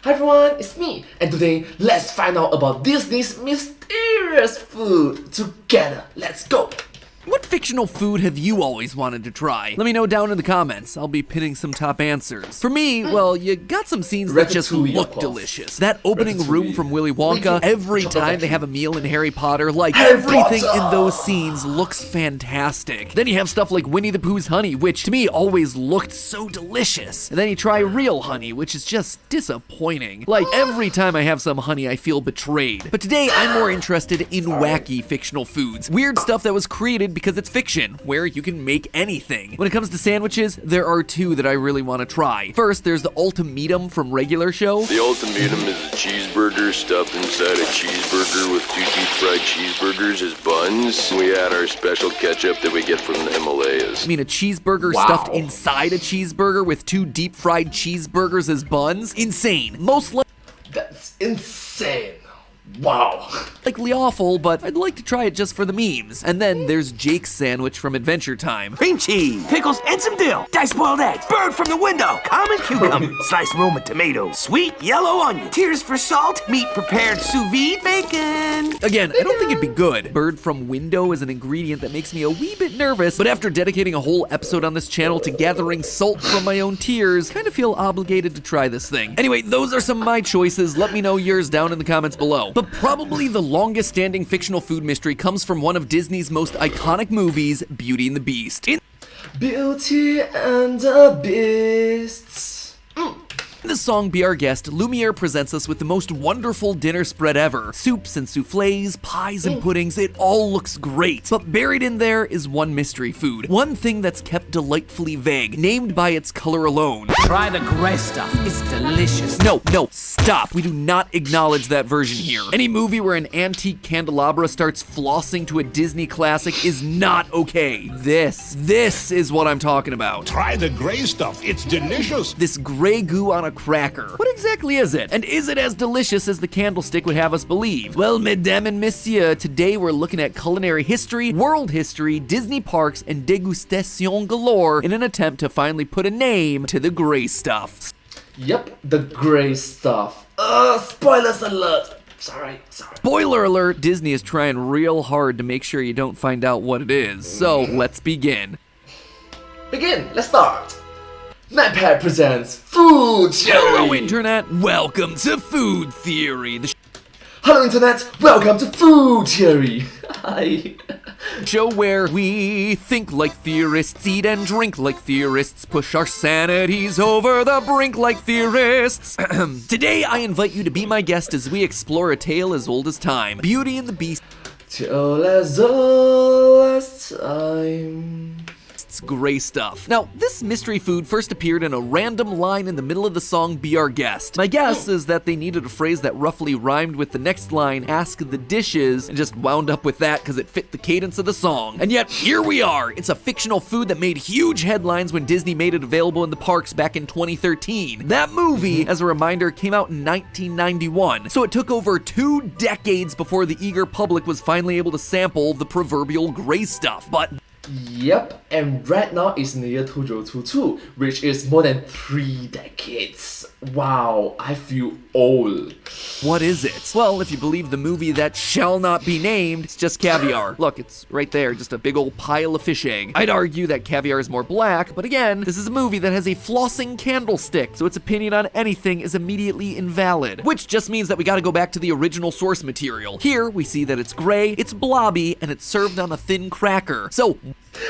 Hi everyone, it's me, and today let's find out about Disney's mysterious food together. Let's go! What fictional food have you always wanted to try? Let me know down in the comments. I'll be pinning some top answers. For me, well, you got some scenes that just look delicious. That opening room from Willy Wonka, every time they have a meal in Harry Potter, like everything in those scenes looks fantastic. Then you have stuff like Winnie the Pooh's honey, which to me always looked so delicious. And then you try real honey, which is just disappointing. Like every time I have some honey, I feel betrayed. But today, I'm more interested in wacky fictional foods. Weird stuff that was created because it's fiction, where you can make anything. When it comes to sandwiches, there are two that I really want to try. First, there's the Ultimatum from Regular Show. The Ultimatum is a cheeseburger stuffed inside a cheeseburger with 2 deep-fried cheeseburgers as buns. We add our special ketchup that we get from the Himalayas. I mean, a cheeseburger stuffed inside a cheeseburger with 2 deep-fried cheeseburgers as buns? Insane. That's insane. Wow. Likely awful, but I'd like to try it just for the memes. And then there's Jake's sandwich from Adventure Time. Cream cheese, pickles, and some dill. Diced boiled eggs, bird from the window, common cucumber, sliced Roma tomatoes, sweet yellow onion, tears for salt, meat prepared sous vide, bacon. Again, I don't think it'd be good. Bird from window is an ingredient that makes me a wee bit nervous, but after dedicating a whole episode on this channel to gathering salt from my own tears, kind of feel obligated to try this thing. Anyway, those are some of my choices. Let me know yours down in the comments below. But probably the longest standing fictional food mystery comes from one of Disney's most iconic movies, Beauty and the Beast. Beauty and the Beasts. In the song Be Our Guest, Lumiere presents us with the most wonderful dinner spread ever. Soups and souffles, pies and puddings, it all looks great. But buried in there is one mystery food. One thing that's kept delightfully vague, named by its color alone. Try the gray stuff, it's delicious. No, stop. We do not acknowledge that version here. Any movie where an antique candelabra starts flossing to a Disney classic is not okay. This is what I'm talking about. Try the gray stuff, it's delicious. This gray goo on a cracker. What exactly is it? And is it as delicious as the candlestick would have us believe? Well, mesdames and messieurs, today we're looking at culinary history, world history, Disney parks, and degustation galore in an attempt to finally put a name to the gray stuff. Yep, the gray stuff. Spoilers alert. Sorry. Spoiler alert, Disney is trying real hard to make sure you don't find out what it is. So, let's begin. Let's start. MadPad presents Food Theory. Hello, Internet. Welcome to Food Theory. Hello, Internet. Welcome to Food Theory. Hi. Show where we think like theorists, eat and drink like theorists, push our sanities over the brink like theorists. Today, I invite you to be my guest as we explore a tale as old as time, Beauty and the Beast. Till as old as time. Gray stuff. Now, this mystery food first appeared in a random line in the middle of the song Be Our Guest. My guess is that they needed a phrase that roughly rhymed with the next line, Ask the Dishes, and just wound up with that because it fit the cadence of the song. And yet, here we are. It's a fictional food that made huge headlines when Disney made it available in the parks back in 2013. That movie, as a reminder, came out in 1991, so it took over 2 decades before the eager public was finally able to sample the proverbial gray stuff. But yep, and right now it's in the year 2022, which is more than 3 decades. Wow, I feel old. what is it? Well, if you believe the movie that shall not be named, it's just caviar. Look, it's right there, just a big old pile of fish egg. I'd argue that caviar is more black, but again, this is a movie that has a flossing candlestick, so its opinion on anything is immediately invalid, which just means that we gotta go back to the original source material. Here, we see that it's gray, it's blobby, and it's served on a thin cracker. So,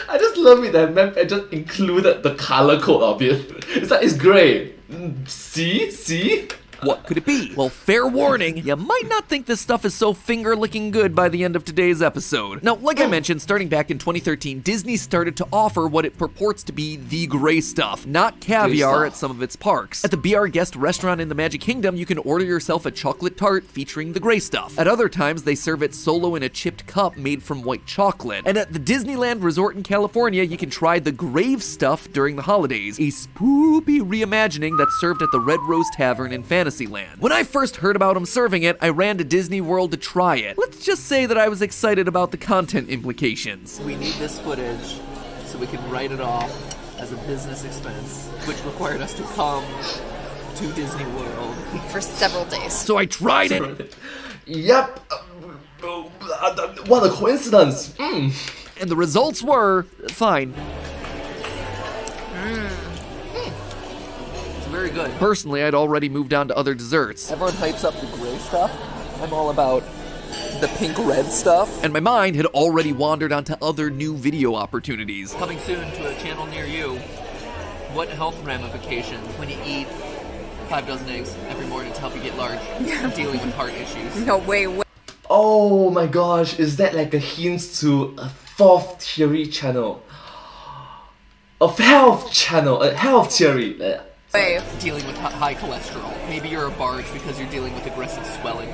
I just love it that MadPad just included the color code of it. It's like, it's gray. See? what could it be? Well, fair warning, you might not think this stuff is so finger-licking good by the end of today's episode. Now, like I mentioned, starting back in 2013, Disney started to offer what it purports to be the gray stuff, not caviar at some of its parks. At the Be Our Guest restaurant in the Magic Kingdom, you can order yourself a chocolate tart featuring the gray stuff. At other times, they serve it solo in a chipped cup made from white chocolate. And at the Disneyland Resort in California, you can try the grave stuff during the holidays, a spoopy reimagining that's served at the Red Rose Tavern in Fantasyland. When I first heard about them serving it, I ran to Disney World to try it. Let's just say that I was excited about the content implications. We need this footage so we can write it off as a business expense, which required us to come to Disney World for several days. So I tried it. Yep. What a coincidence. And the results were fine. It's very good. Personally, I'd already moved on to other desserts. Everyone hypes up the gray stuff. I'm all about the pink-red stuff. And my mind had already wandered onto other new video opportunities. Coming soon to a channel near you. What health ramifications when you eat 5 dozen eggs every morning to help you get large? Dealing with heart issues. No way. Oh my gosh, is that like a hint to a fourth theory channel? A health theory. Dealing with high cholesterol. Maybe you're a barge because you're dealing with aggressive swelling.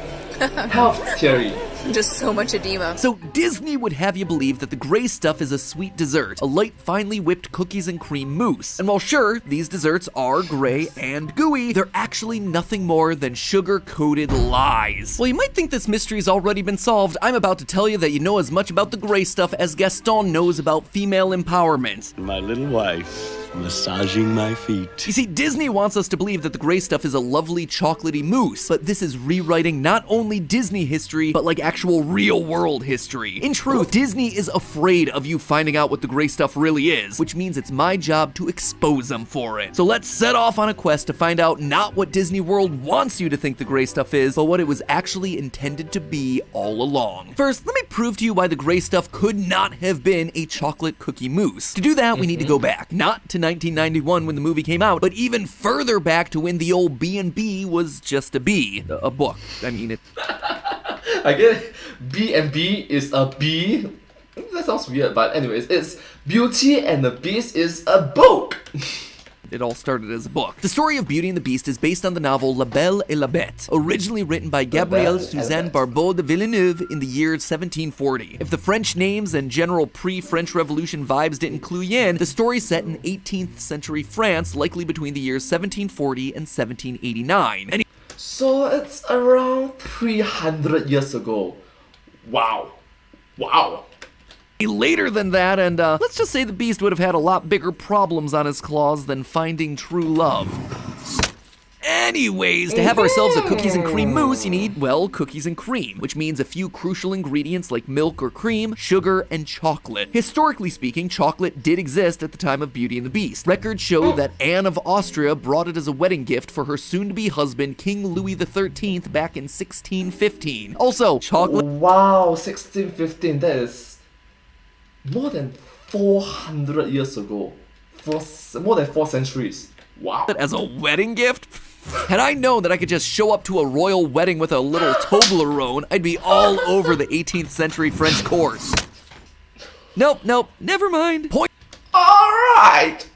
Health theory. Just so much edema. So Disney would have you believe that the gray stuff is a sweet dessert, a light, finely whipped cookies and cream mousse. And while sure, these desserts are gray and gooey, they're actually nothing more than sugar-coated lies. Well, you might think this mystery's already been solved. I'm about to tell you that you know as much about the gray stuff as Gaston knows about female empowerment. My little wife massaging my feet. You see, Disney wants us to believe that the gray stuff is a lovely chocolatey mousse, but this is rewriting not only Disney history, but like actual real-world history. In truth, Disney is afraid of you finding out what the gray stuff really is, which means it's my job to expose them for it. So let's set off on a quest to find out not what Disney World wants you to think the gray stuff is, but what it was actually intended to be all along. First, let me prove to you why the gray stuff could not have been a chocolate cookie mousse. To do that, we need to go back, not to 1991 when the movie came out, but even further back to when the old B&B was just a B. A book. I mean, it... I get it. B&B is a bee. That sounds weird, but anyways, it's Beauty and the Beast is a book. It all started as a book. The story of Beauty and the Beast is based on the novel La Belle et la Bête, originally written by Gabrielle Suzanne Barbeau de Villeneuve in the year 1740. If the French names and general pre-French Revolution vibes didn't clue you in, the story's set in 18th century France, likely between the years 1740 and 1789. So it's around 300 years ago. Wow. Wow. Later than that, and let's just say the Beast would have had a lot bigger problems on his claws than finding true love. Anyways, to have ourselves a cookies and cream mousse, you need, well, cookies and cream, which means a few crucial ingredients like milk or cream, sugar, and chocolate. Historically speaking, chocolate did exist at the time of Beauty and the Beast. Records show that Anne of Austria brought it as a wedding gift for her soon-to-be husband, King Louis XIII, back in 1615. Also, chocolate... Wow, 1615, that is more than 400 years ago. More than 4 centuries. Wow. As a wedding gift? Had I known that I could just show up to a royal wedding with a little Toblerone, I'd be all over the 18th century French course. Nope, never mind. Point Alright.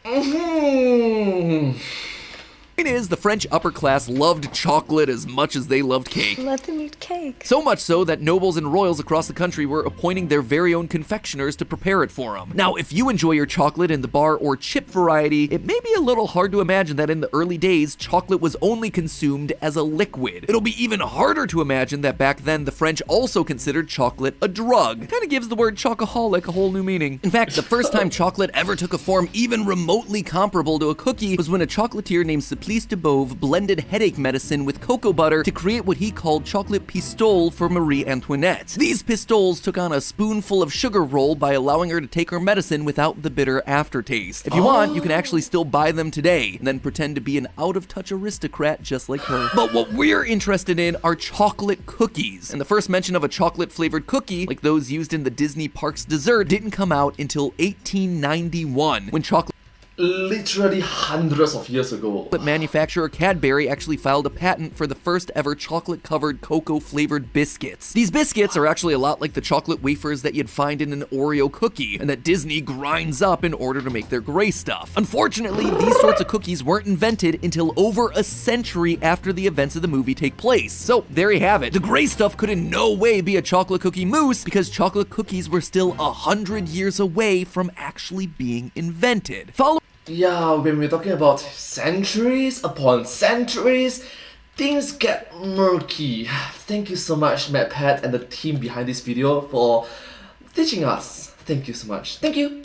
Point is, the French upper class loved chocolate as much as they loved cake. Let them eat cake. So much so that nobles and royals across the country were appointing their very own confectioners to prepare it for them. Now, if you enjoy your chocolate in the bar or chip variety, it may be a little hard to imagine that in the early days, chocolate was only consumed as a liquid. It'll be even harder to imagine that back then the French also considered chocolate a drug. Kinda gives the word chocoholic a whole new meaning. In fact, the first time chocolate ever took a form even remotely comparable to a cookie was when a chocolatier named Simplice de Beauve blended headache medicine with cocoa butter to create what he called chocolate pistole for Marie Antoinette. These pistoles took on a spoonful of sugar roll by allowing her to take her medicine without the bitter aftertaste. If you want, you can actually still buy them today, and then pretend to be an out-of-touch aristocrat just like her. But what we're interested in are chocolate cookies. And the first mention of a chocolate-flavored cookie, like those used in the Disney Parks dessert, didn't come out until 1891, when chocolate Literally hundreds of years ago. Manufacturer Cadbury actually filed a patent for the first ever chocolate-covered cocoa-flavored biscuits. These biscuits are actually a lot like the chocolate wafers that you'd find in an Oreo cookie, and that Disney grinds up in order to make their gray stuff. Unfortunately, these sorts of cookies weren't invented until over a century after the events of the movie take place. So there you have it. The gray stuff could in no way be a chocolate cookie mousse because chocolate cookies were still 100 years away from actually being invented. Yeah, when we're talking about centuries upon centuries, things get murky. Thank you so much, MatPat and the team behind this video for teaching us. Thank you so much. Thank you.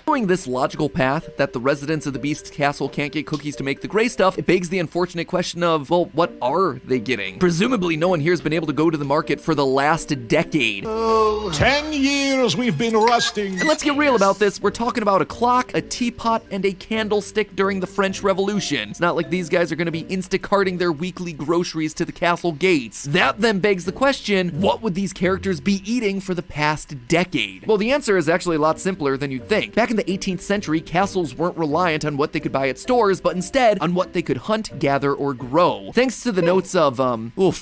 Following this logical path, that the residents of the Beast's castle can't get cookies to make the gray stuff, it begs the unfortunate question of, well, what are they getting? Presumably no one here has been able to go to the market for the last decade. 10 years we've been rusting. And let's get real about this, we're talking about a clock, a teapot, and a candlestick during the French Revolution. It's not like these guys are gonna be Instacarting their weekly groceries to the castle gates. That then begs the question, what would these characters be eating for the past decade? Well, the answer is actually a lot simpler than you'd think. Back in the 18th century, castles weren't reliant on what they could buy at stores, but instead on what they could hunt, gather, or grow. Thanks to the notes of,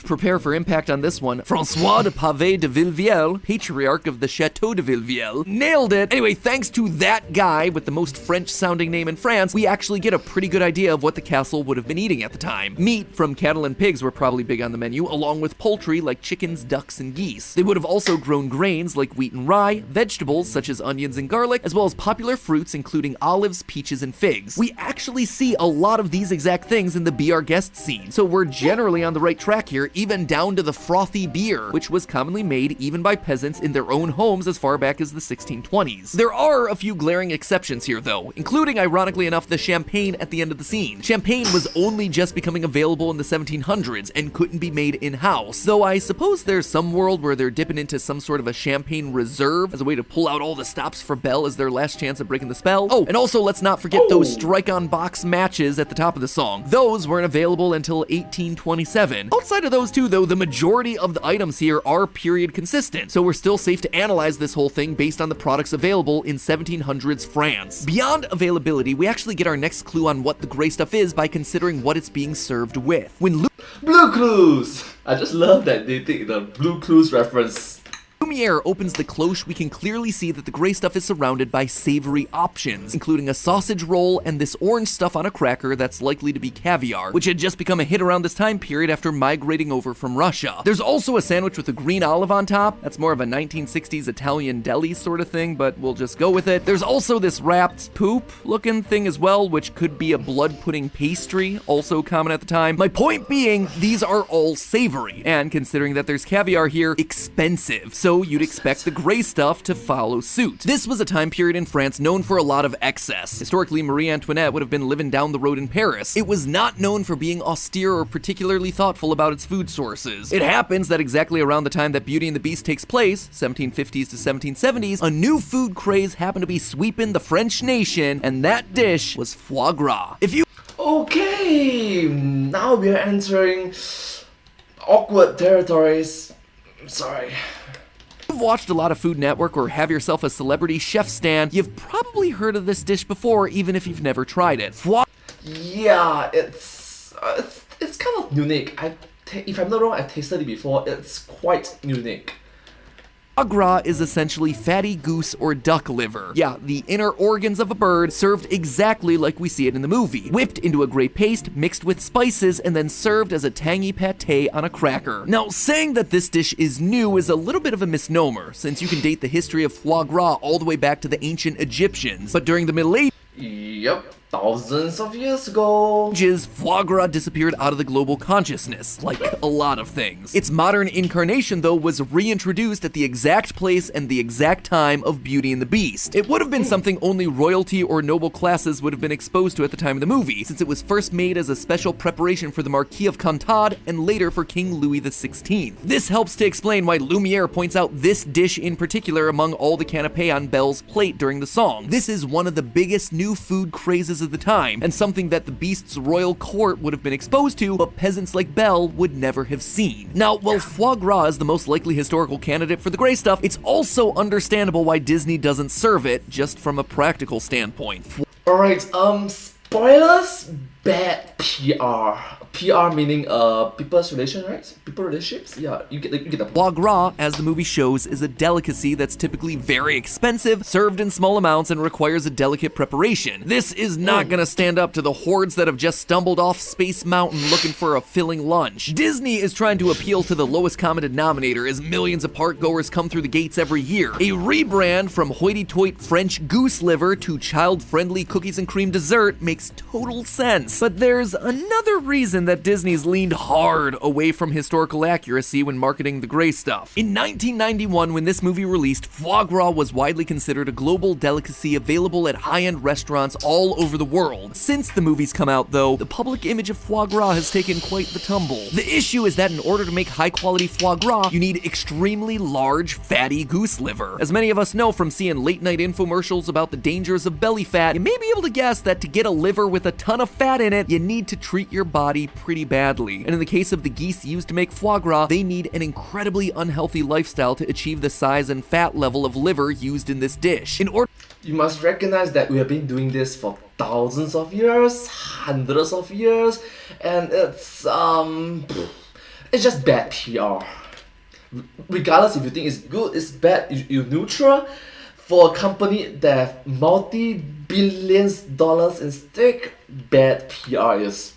prepare for impact on this one, François de Pavé de Villevielle, patriarch of the Château de Villevielle, nailed it. Anyway, thanks to that guy with the most French-sounding name in France, we actually get a pretty good idea of what the castle would have been eating at the time. Meat from cattle and pigs were probably big on the menu, along with poultry like chickens, ducks, and geese. They would have also grown grains like wheat and rye, vegetables such as onions and garlic, as well as popular fruits including olives, peaches, and figs. We actually see a lot of these exact things in the Be Our Guest scene, so we're generally on the right track here, even down to the frothy beer, which was commonly made even by peasants in their own homes as far back as the 1620s. There are a few glaring exceptions here though, including ironically enough the champagne at the end of the scene. Champagne was only just becoming available in the 1700s and couldn't be made in-house, though I suppose there's some world where they're dipping into some sort of a champagne reserve as a way to pull out all the stops for Belle as their last chance of breaking the spell. Oh, and also let's not forget those strike-on-box matches at the top of the song. Those weren't available until 1827. Outside of those two though, the majority of the items here are period consistent, so we're still safe to analyze this whole thing based on the products available in 1700s France. Beyond availability, we actually get our next clue on what the gray stuff is by considering what it's being served with. When Blue Clues! I just love that they take the Blue Clues reference. Lumiere opens the cloche, we can clearly see that the gray stuff is surrounded by savory options, including a sausage roll and this orange stuff on a cracker that's likely to be caviar, which had just become a hit around this time period after migrating over from Russia. There's also a sandwich with a green olive on top. That's more of a 1960s Italian deli sort of thing, but we'll just go with it. There's also this wrapped poop looking thing as well, which could be a blood pudding pastry, also common at the time. My point being, these are all savory, and considering that there's caviar here, expensive. So you'd expect the gray stuff to follow suit. This was a time period in France known for a lot of excess. Historically, Marie Antoinette would have been living down the road in Paris. It was not known for being austere or particularly thoughtful about its food sources. It happens that exactly around the time that Beauty and the Beast takes place, 1750s to 1770s, a new food craze happened to be sweeping the French nation, and that dish was foie gras. Okay, now we are entering awkward territories. Sorry. If you've watched a lot of Food Network or have yourself a celebrity chef stan, you've probably heard of this dish before, even if you've never tried it. Yeah, it's kind of unique. If I'm not wrong, I've tasted it before. It's quite unique. Foie gras is essentially fatty goose or duck liver. Yeah, the inner organs of a bird served exactly like we see it in the movie. Whipped into a gray paste, mixed with spices, and then served as a tangy pate on a cracker. Now, saying that this dish is new is a little bit of a misnomer, since you can date the history of foie gras all the way back to the ancient Egyptians. But during the Middle Ages, Yep, thousands of years ago, foie gras disappeared out of the global consciousness, like a lot of things. Its modern incarnation, though, was reintroduced at the exact place and the exact time of Beauty and the Beast. It would have been something only royalty or noble classes would have been exposed to at the time of the movie, since it was first made as a special preparation for the Marquis of Cantade and later for King Louis XVI. This helps to explain why Lumiere points out this dish in particular among all the canapé on Belle's plate during the song. This is one of the biggest new food crazes of the time, and something that the Beast's royal court would have been exposed to, but peasants like Belle would never have seen. Now, while foie gras is the most likely historical candidate for the gray stuff, it's also understandable why Disney doesn't serve it, just from a practical standpoint. Alright, spoilers, bad PR. PR meaning people's relation, right? People relationships? Yeah, you get the point. Foie gras, as the movie shows, is a delicacy that's typically very expensive, served in small amounts, and requires a delicate preparation. This is not gonna stand up to the hordes that have just stumbled off Space Mountain looking for a filling lunch. Disney is trying to appeal to the lowest common denominator as millions of park-goers come through the gates every year. A rebrand from hoity-toity French goose liver to child-friendly cookies and cream dessert makes total sense. But there's another reason that Disney's leaned hard away from historical accuracy when marketing the gray stuff. In 1991, when this movie released, foie gras was widely considered a global delicacy available at high-end restaurants all over the world. Since the movie's come out, though, the public image of foie gras has taken quite the tumble. The issue is that in order to make high-quality foie gras, you need extremely large, fatty goose liver. As many of us know from seeing late-night infomercials about the dangers of belly fat, you may be able to guess that to get a liver with a ton of fat in it, you need to treat your body pretty badly. And in the case of the geese used to make foie gras, they need an incredibly unhealthy lifestyle to achieve the size and fat level of liver used in this dish. You must recognize that we have been doing this for thousands of years, hundreds of years, and it's just bad PR. Regardless if you think it's good, it's bad, you're neutral. For a company that have multi-billions dollars in stake, bad PR is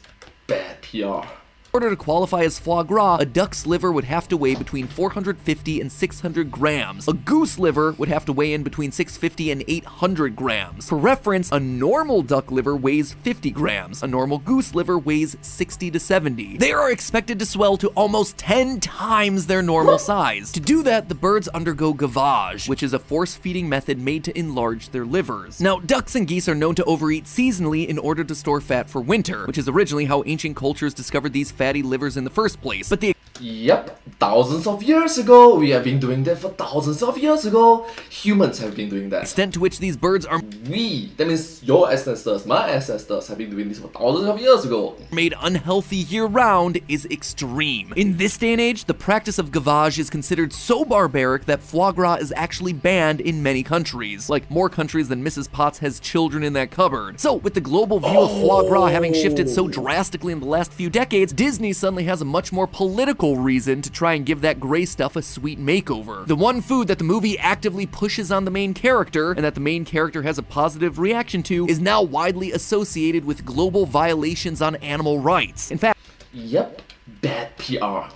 bad PR. In order to qualify as foie gras, a duck's liver would have to weigh between 450 and 600 grams. A goose liver would have to weigh in between 650 and 800 grams. For reference, a normal duck liver weighs 50 grams. A normal goose liver weighs 60 to 70. They are expected to swell to almost 10 times their normal size. To do that, the birds undergo gavage, which is a force-feeding method made to enlarge their livers. Now, ducks and geese are known to overeat seasonally in order to store fat for winter, which is originally how ancient cultures discovered these fatty livers in the first place. But Yep, thousands of years ago, we have been doing that for thousands of years ago. Humans have been doing that. extent to which these birds are That means your ancestors, my ancestors have been doing this for thousands of years ago. made unhealthy year-round is extreme. In this day and age, the practice of gavage is considered so barbaric that foie gras is actually banned in many countries. Like, more countries than Mrs. Potts has children in that cupboard. So, with the global view of foie gras having shifted so drastically in the last few decades, Disney suddenly has a much more political reason to try and give that gray stuff a sweet makeover. The one food that the movie actively pushes on the main character, and that the main character has a positive reaction to, is now widely associated with global violations on animal rights. In fact, Yep, bad PR.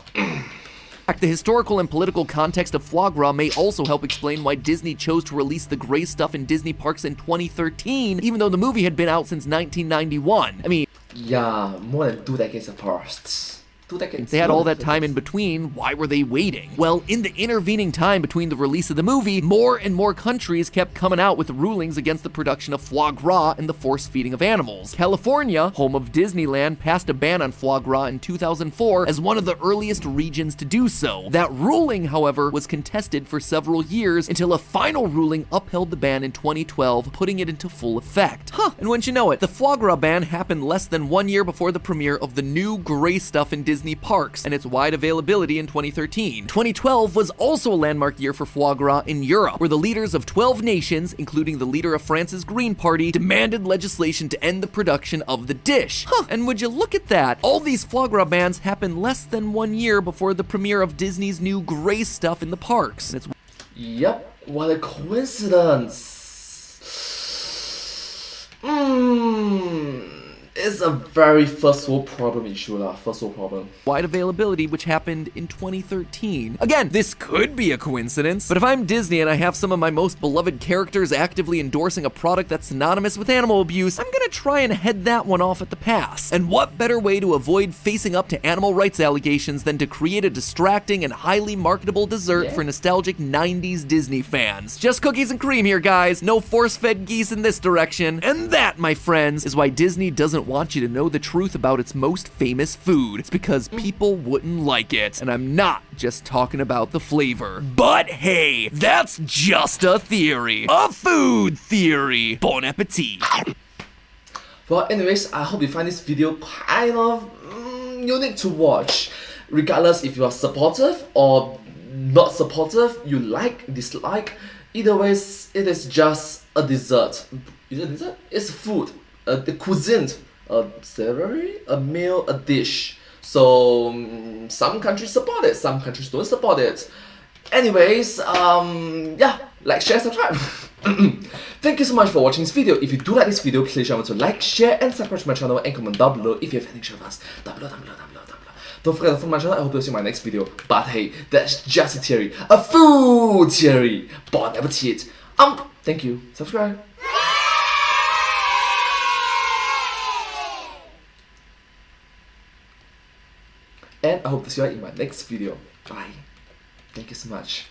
the historical and political context of foie gras may also help explain why Disney chose to release the gray stuff in Disney parks in 2013, even though the movie had been out since 1991. I mean, Yeah, more than 2 decades apart. 2 decades. they had all that time in between, why were they waiting? Well, in the intervening time between the release of the movie, more and more countries kept coming out with rulings against the production of foie gras and the force feeding of animals. California, home of Disneyland, passed a ban on foie gras in 2004 as one of the earliest regions to do so. That ruling, however, was contested for several years until a final ruling upheld the ban in 2012, putting it into full effect. And wouldn't you know it, the foie gras ban happened less than 1 year before the premiere of the new gray stuff in Disney parks and its wide availability in 2013. 2012 was also a landmark year for foie gras in Europe, where the leaders of 12 nations, including the leader of France's Green Party, demanded legislation to end the production of the dish. And would you look at that, all these foie gras bans happened less than 1 year before the premiere of Disney's new gray stuff in the parks. And it's Yep, what a coincidence. It's a very first world problem issue lah, first world problem. wide availability, which happened in 2013. Again, this could be a coincidence, but if I'm Disney and I have some of my most beloved characters actively endorsing a product that's synonymous with animal abuse, I'm gonna try and head that one off at the pass. And what better way to avoid facing up to animal rights allegations than to create a distracting and highly marketable dessert for nostalgic 90s Disney fans? Just cookies and cream here, guys. No force-fed geese in this direction. And that, my friends, is why Disney doesn't want you to know the truth about its most famous food. It's because people wouldn't like it. And I'm not just talking about the flavor. But hey, that's just a theory. A food theory. Bon appetit. Well, anyways, I hope you find this video kind of unique to watch. Regardless if you are supportive or not supportive, you like, dislike, either ways, it is just a dessert. Is it a dessert? It's food, the cuisine, a savory, a meal, a dish. So some countries support it, some countries don't support it. Anyways, yeah, like, share, subscribe. Thank you so much for watching this video. If you do like this video, please remember to like, share, and subscribe to my channel, and comment down below if you have any questions of us. Down below. Don't forget to follow my channel. I hope you'll see my next video. But hey, that's just a theory, a food theory. Bon appetit. Thank you. Subscribe. And I hope to see you in my next video. Bye. Thank you so much.